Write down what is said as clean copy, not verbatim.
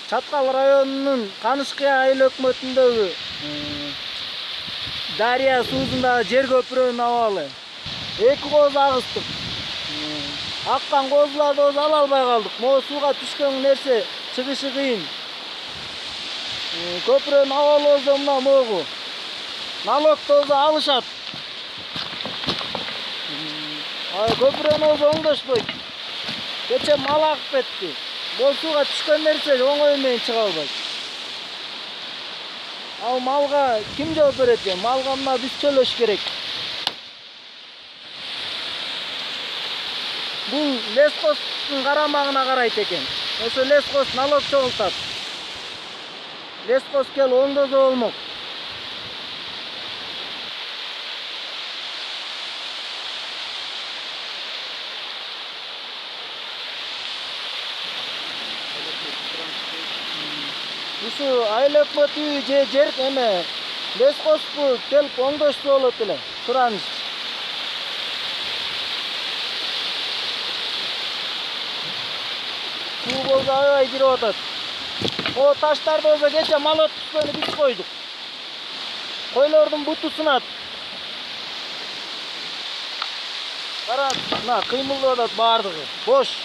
Çatkal rayonunun Kanışkıya айыл өкмөтүндөгү Дария суусундагы жер көпүрөнүн абалы. 2 кооз агыстык. Аккан коозуларды өзү ала албай калдык. Могу сууга түшкөн нерсе чыгышы кыйын. Көпүрөнүн абалы өзү мына могу. Налогду өзү алышат. Көпүрөнү өзү оңдошпойт. Кече мал агып кетти. Бул сууга түшкөн нерсе оңой менен чыга албайт. Ал малга ким жооп берет экен? Малга мына биз төлөш керек. Бул лескостун карамагына карайт экен. Ошо лескост налог чогултат. Лескост кел оңдосо болмок. Ушу айыл өкмөтү же жер эме лескосту келип оңдошсо болот эле. Сураныч. Суу болсо аябай кирип атат. О таштарды өзү кече мал өткүзгөнү биз койдук. Койлордун буту сынат. Кара, мына кыймылдап атат баардыгы. Бош.